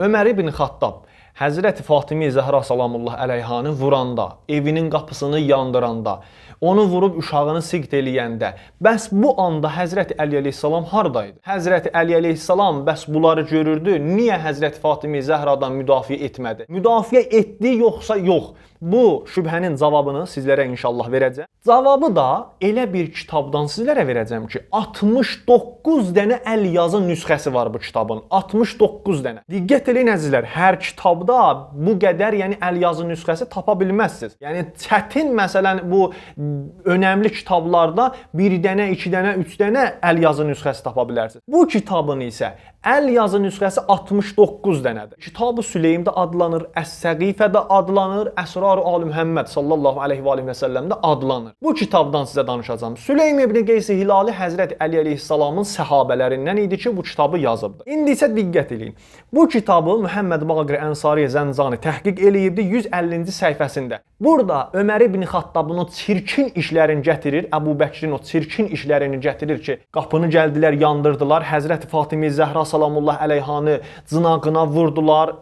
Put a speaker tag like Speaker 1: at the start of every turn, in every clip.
Speaker 1: Ömər ibn Xattab Həzrəti Fatimə Zəhra salamullah əleyhanı vuranda, evinin qapısını yandıranda, onu vurub uşağını siqt eləyəndə, bəs bu anda Həzrəti Əli əleyhissalam hardaydı? Həzrəti Əli əleyhissalam bəs bunları görürdü, niyə Həzrəti Fatimə Zəhradan müdafiə etmədi? Müdafiə etdi yoxsa yox? Bu şübhənin cavabını sizlərə inşallah verəcəm. Cavabı da elə bir kitabdan sizlərə verəcəm ki, 69 dənə əl yazı nüsxəsi var bu kitabın. 69 dənə. Diqqət eləyin əzizlər, hər kitabda bu qədər, yəni əl yazı nüsxəsi tapa bilməzsiniz. Yəni çətin məsələn bu önəmli kitablarda 1 dənə, 2 dənə, 3 dənə əl yazı nüsxəsi tapa bilərsiniz. Bu kitabın isə əl yazı nüsxəsi 69 dənədir. Kitab-ı Süleymdə adlanır, Əs-Səqifədə adlanır, Əsrar-ı Al-Muhəmməd sallallahu aleyhi və aleyhi və səlləmdə adlanır. Bu kitabdan sizə danışacağım. Süleym ibn Qeysi Hilali Həzrət Əli əleyhissalamın səhabələrindən idi ki, bu kitabı yazıbdı. İndi isə diqqət eləyin. Bu kitabı Muhammed Baqir Ənsari Zəncani təhqiq eləyibdi 150-ci səhifəsində. Burada Ömər ibn Xattabın o çirkin işlərini gətirir, Əbu Bəkrin o çirkin işlərini gətirir ki, qapını gəldilər, yandırdılar, Həzrəti Fatimə Zəhra salamullah əleyhanı cınaqına vurdular,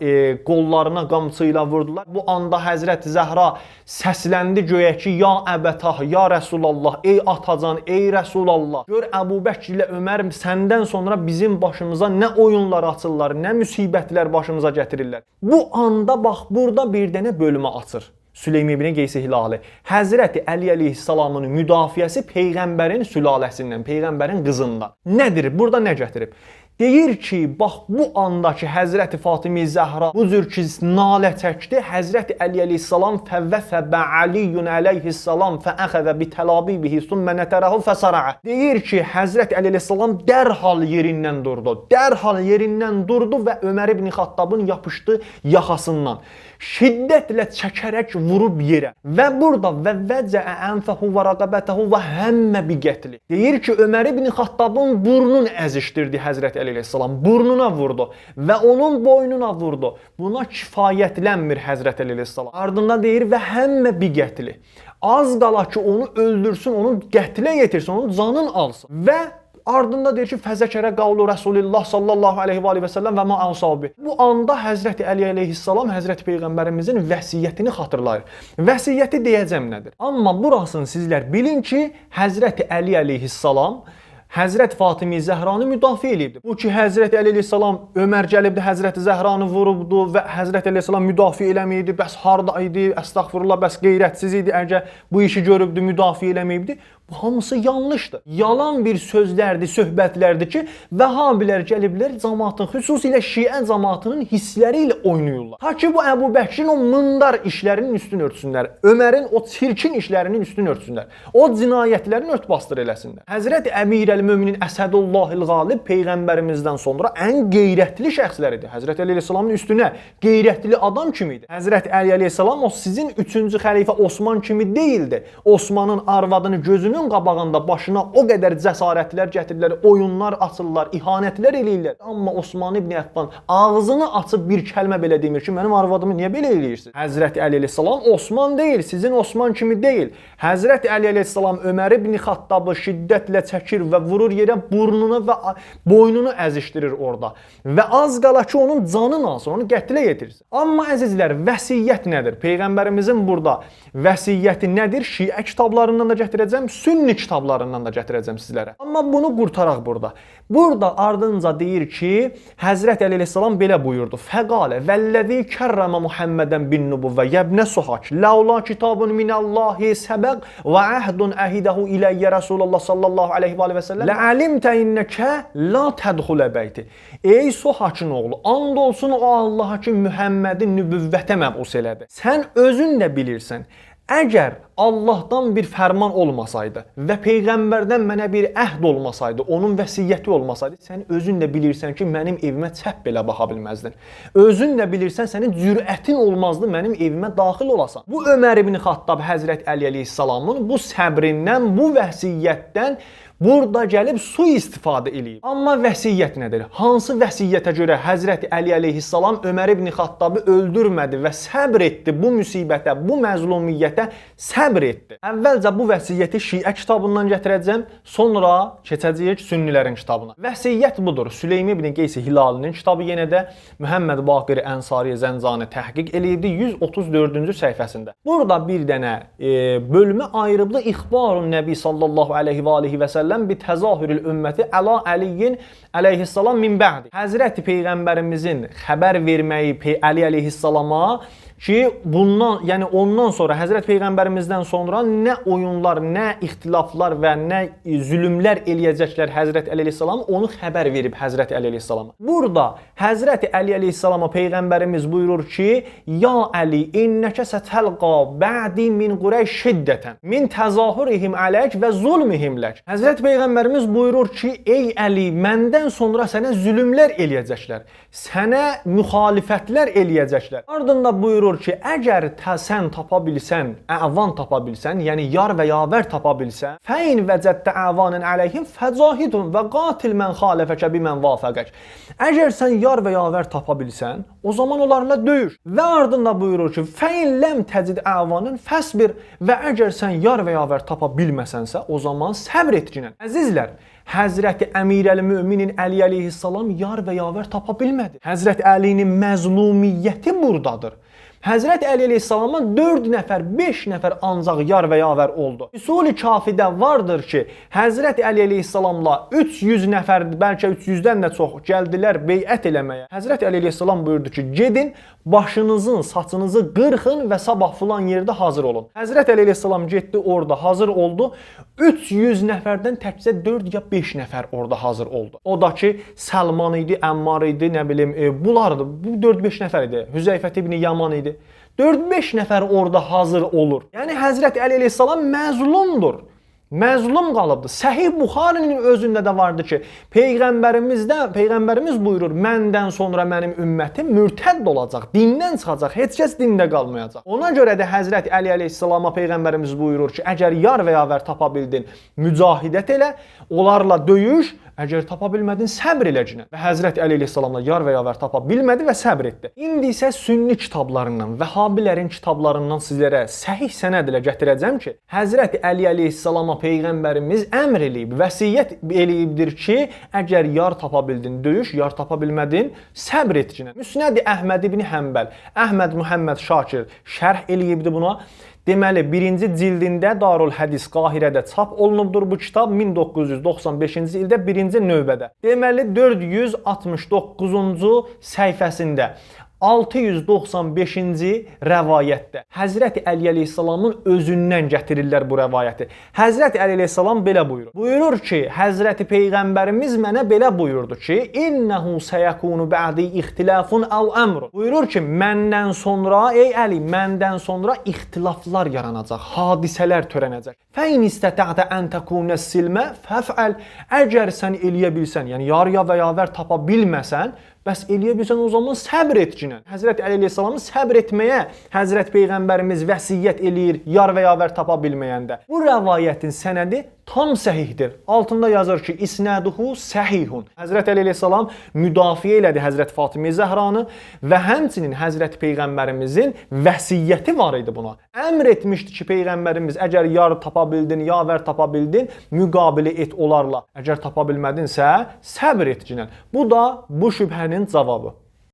Speaker 1: qollarına qamçı ilə vurdular. Bu anda Həzrəti Zəhra səsləndi göyə ki, ya əbətah, ya Rəsulallah, ey atacan, ey Rəsulallah. Gör Əbu Bəkr ilə Ömər səndən sonra bizim başımıza nə oyunlar açırlar, nə müsibətlər başımıza gətirirlər. Bu anda bax, burada bir dənə bölümə açır. Süleym ibn Qeysi Hilali. Həzrəti Əli əleyhissalamın müdafiəsi Peyğəmbərin sülaləsindən, Peyğəmbərin qızından. Nədir? Burada nə gətirib? Deyir ki, bax bu andakı Həzrəti Fatimə Zəhra bu cür ki nalə çəkdi. Həzrəti Əli əleyhissalam fəvvəfə bə'aliyun əleyhissalam fəəxəzə bitəlabibihi sümmə nətərəhu fəsara'a. Deyir ki, Həzrəti Əli əleyhissalam dərhal yerindən durdu. Dərhal yerindən durdu və Ömər ibn Xattabın yapışdı yaxasından. Şiddətlə çəkərək vurub yerə. Və burada və vəcəə ənfəhu və rəqabətəhu və həmmə biqətli. Deyir ki, Ömər ibn Xattabın burnunu əzişdirdi Həzrəti Əli əleyhissalam. Burnuna vurdu və onun boynuna vurdu. Buna kifayətlənmir Həzrəti Əli əleyhissalam. Ardından deyir və həmmə biqətli. Az qala ki, onu öldürsün, onu qətlə yetirsin, onun canını alsın. Və ardında deyir ki, fəzəkərə qavlu Rasulullah sallallahu aleyhi və aleyhi və səlləm və ma əsabi. Bu anda Həzrəti Əli əleyhissalam Həzrəti Peyğəmbərimizin vəsiyyətini xatırlayır. Vəsiyyəti deyəcəm nədir? Amma burasını sizlər bilin ki, Həzrəti Əli əleyhissalam Həzrət Fatimə Zəhranı müdafiə edibdi. Bu ki, Həzrət Əli əleyhissalam Ömər gəlibdi, Həzrəti Zəhranı vurubdu və Həzrət Əli əleyhissalam müdafiə eləməyibdi. Bəs harda idi? Əstəğfurullah, bəs qeyrətsiz idi əgər bu işi görübdü, müdafiə eləməyibdi. Bu hamısı yanlışdır. Yalan bir sözlərdir, söhbətlərdir ki, Vəhabilər gəliblər cəmaatın, xüsusilə Şiə cəmaatının hissləri ilə oynayırlar. Ta ki, bu Əbu Bəkrin o mındar işlərinin üstünü örtsünlər. Ömərin o çirkin işlərinin üstünü örtsünlər. O cinayətlərini ört-bastır eləsinlər. Həzrət Əmirəl-Möminin Əsədullahil Qalib Peyğəmbərimizdən sonra ən qeyrətli şəxslər idi. Həzrət Əli əleyhissalamın üstünə qeyrətli adam kimi idi. Həzrət Əli əleyhissalam o sizin 3-cü xəlifə Osman kimi deyildi. Osmanın arvadını gözünün qabağında başına o qədər cəsarətlər gətirirlər, oyunlar açırlar, ihanətlər eləyirlər. Amma Osman ibn Əffan ağzını açıb bir kəlmə belə demir ki, mənim arvadımı niyə belə eləyirsiniz? Həzrəti Əli əleyhissalam Osman deyil, sizin Osman kimi deyil. Həzrəti Əli əleyhissalam Ömər ibn Xattabı şiddətlə çəkir və vurur yerə, burnunu və boynunu əzişdirir orada. Və az qala ki, onun canını alsın, onu qətlə yetirsin. Amma əzizlər, vəsiyyət nədir? Peyğəmbərimizin burada vəsiyyəti nədir? Şiə kitablarından da gətirəcəm, Sünni kitablarından da gətirəcəm sizlərə. Amma bunu qurtaraq burada. Burada ardınca deyir ki, Həzrət Əli əleyhissalam belə buyurdu. Fəqalə vəlləzi kərrəmə Muhammədən bin nubuvvə yəbnə suhaç ləula kitabun minəllahi səbəq və əhdun əhidəhu iləyyə Rasulullah sallallahu aleyhi və səlləm lə'alimtə innəkə la tədxulə beyti. Ey Suhaçın oğlu, and olsun o Allaha ki, Mühəmmədin nübüvvətə məbus elədi. Sən özün də bilirsən. Əgər Allahdan bir fərman olmasaydı və Peyğəmbərdən mənə bir əhd olmasaydı, onun vəsiyyəti olmasaydı, sən özün də bilirsən ki, mənim evimə çəp belə baxa bilməzdin. Özün də bilirsən, sənin cürətin olmazdı mənim evimə daxil olasan. Bu Ömər ibn Xattab Həzrət Əli əleyhissalamın bu səbrindən, bu vəsiyyətdən burada gəlib sui-istifadə eləyib. Amma vəsiyyət nədir? Hansı vəsiyyətə görə Həzrəti Əli əleyhissalam Ömər ibn Xattabı öldürmədi və səbr etdi bu müsibətə, bu məzlumiyyətə səbr səbr etdi. Əvvəlcə bu vəsiyyəti Şiə kitabından gətirəcəm, sonra keçəcəyik Sünnilərin kitabına. Vəsiyyət budur. Süleym ibn Qeys Hilalinin kitabı yenə də Məhəmməd Baqir Ənsari Zəncani təhqiq eləyibdi 134-cü səhifəsində. Burada bir dənə bölmə ayırıbdı. İxbarun Nəbi sallallahu əleyhi və alihi və səlləm bi təzahürül ümməti əla Əliyin əleyhissalam min bə'di. Həzrəti Peyğəmbərimizin xəbər verməyi Əli əleyhissalama ki, bundan, yəni ondan sonra Həzrət Peyğəmbərimizdən sonra nə oyunlar, nə ixtilaflar və nə zülmlər eləyəcəklər Həzrət Əli əleyhissalam onu xəbər verib Həzrət Əli əleyhissalama. Burada Həzrət Əli əleyhissalama Peyğəmbərimiz buyurur ki, ya Əli, innəkə sətəlqa bə'di min Qureyş şiddətən min təzahürihim ələk və zulmihim lək. Həzrət Peyğəmbərimiz buyurur ki, ey Əli, məndən sonra sənə zülmlər eləyəcəklər, sənə müxalifətlər eləyəcəklər. Ardında buyurur ki, əgər sən tapa bilsən, əvan tapa bilsən, yəni yar və yavər tapa bilsən, fəin vəcəddə əvanın əleyhim fəcahidun və qatil mən xalifəkə bimən vafəqək. Əgər sən yar və yavər tapa bilsən, o zaman onlarla döyüş. Və ardında buyurur ki, fəin ləm təcid əvanın fəsbir və əgər sən yar və yavər tapa bilməsənsə, o zaman səbr etcinən. Əzizlər, Həzrəti Əmirəl-Müminin Əli əleyhissalam yar və yavər tapa bilmədi. Həzrət Əlinin məzlumiyyəti buradadır. Həzrət Əli əleyhissalama 4 nəfər, 5 nəfər ancaq yar və yavər oldu. Üsul-i Kafidə vardır ki, Həzrət Əli əleyhissalamla 300 nəfər, bəlkə 300-dən də çox gəldilər beyət eləməyə. Həzrət Əli əleyhissalam buyurdu ki, gedin, başınızın, saçınızı qırxın və sabah filan yerdə hazır olun. Həzrət Əli əleyhissalam getdi, orada hazır oldu. 300 nəfərdən təkcə 4 ya 5 nəfər orada hazır oldu. O da ki, Səlman idi, Əmmar idi, nə bilim, bulardı. Bu 4-5 nəfər idi. Hüzeyfət ibn Yaman idi. 4-5 nəfər orada hazır olur. Yəni Həzrət Əli əleyhissalam məzlumdur. Məzlum qalıbdır. Səhih Buxarinin özündə də vardı ki, Peyğəmbərimiz buyurur, məndən sonra mənim ümmətim mürtədd olacaq, dindən çıxacaq, heç kəs dində qalmayacaq. Ona görə də Həzrət Əli əleyhissalama Peyğəmbərimiz buyurur ki, əgər yar və yavər tapa bildin, mücahidət elə, onlarla döyüş, əgər tapa bilmədin, səbr eləcəksən. Və Həzrət Əli əleyhissalamla yar və yavər tapa bilmədi və səbr etdi. İndi isə Sünni kitablarından, Vəhabilərin kitablarından sizlərə səhih sənəd ilə gətirəcəm ki, Həzrət Əli əleyhissalama Peyğəmbərimiz əmr eləyib, vəsiyyət eləyibdir ki, əgər yar tapa bildin, döyüş, yar tapa bilmədin, səbr etcinə. Müsnəd Əhməd ibn Həmbəl, Əhməd Muhammed Şakir şərh eləyibdi buna. Deməli, 1-ci cildində Darul Hədis Qahirədə çap olunubdur bu kitab 1995-ci ildə 1-ci növbədə. Deməli, 469-cu səhifəsində 695-ci rəvayətdə Həzrəti Əli əleyhissalamın özündən gətirirlər bu rəvayəti. Həzrəti Əli əleyhissalam belə buyurur. Buyurur ki, Həzrəti Peyğəmbərimiz mənə belə buyurdu ki, İnnehu səyəkunu bə'di ixtilafun əv əmrun. Buyurur ki, məndən sonra, ey Əli, məndən sonra ixtilaflar yaranacaq, hadisələr törənəcək. Fəin istətə'tə ən təkunə silmə fəfəl. Əgər sən eləyə bilsən, yəni yarıya və yavər tapa bilməsən, bəs eləyə bilsən o zaman səbr etcinən. Həzrət Əli əleyhissalamı səbr etməyə Həzrət Peyğəmbərimiz vəsiyyət eləyir yar və yavər tapa bilməyəndə. Bu rəvayətin sənədi tam səhihdir. Altında yazır ki, isnaduhu səhihun. Həzrət Əli əleyhissalam müdafiə elədi Həzrət Fatimə Zəhranı və həmçinin Həzrət Peyğəmbərimizin vəsiyyəti var idi buna. Əmr etmişdi ki, Peyğəmbərimiz əgər yar tapa bildin, yavər tapa bildin, müqabilə et onlarla. Əgər tapa bilmədinsə, səbr etcinən. Bu da bu şübhənin cavabı.